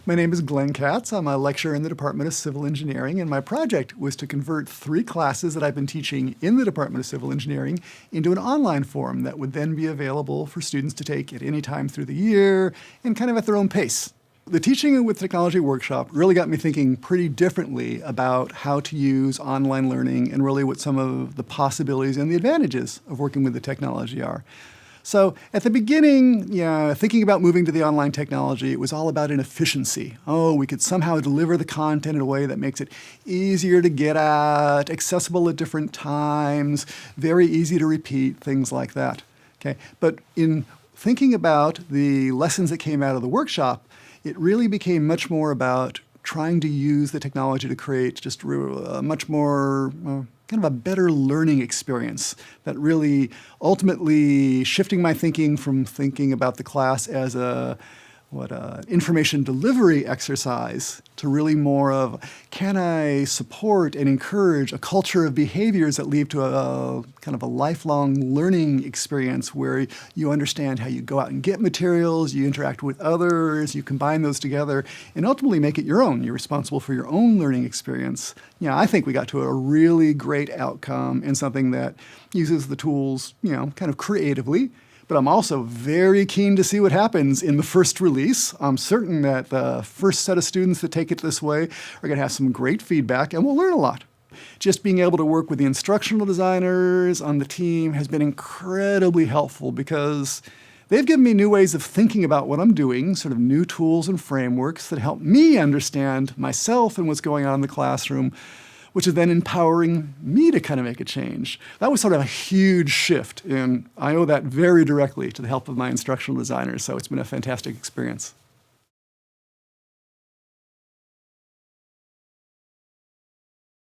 My name is Glenn Katz. I'm a lecturer in the Department of Civil Engineering, and my project was to convert 3 classes that I've been teaching in the Department of Civil Engineering into an online form that would then be available for students to take at any time through the year and kind of at their own pace. The Teaching with Technology workshop really got me thinking pretty differently about how to use online learning and really what some of the possibilities and the advantages of working with the technology are. So at the beginning, thinking about moving to the online technology, it was all about an efficiency. Oh, we could somehow deliver the content in a way that makes it easier to get at, accessible at different times, very easy to repeat, things like that. Okay, but in thinking about the lessons that came out of the workshop, it really became much more about trying to use the technology to create just a much more kind of a better learning experience that really ultimately shifting my thinking from thinking about the class as a information delivery exercise to really more of, can I support and encourage a culture of behaviors that lead to a kind of a lifelong learning experience where you understand how you go out and get materials, you interact with others, you combine those together, and ultimately make it your own. You're responsible for your own learning experience. I think we got to a really great outcome and something that uses the tools, kind of creatively. But I'm also very keen to see what happens in the first release. I'm certain that the first set of students that take it this way are going to have some great feedback, and we'll learn a lot. Just being able to work with the instructional designers on the team has been incredibly helpful because they've given me new ways of thinking about what I'm doing, sort of new tools and frameworks that help me understand myself and what's going on in the classroom, which is then empowering me to kind of make a change. That was sort of a huge shift, and I owe that very directly to the help of my instructional designers, so it's been a fantastic experience.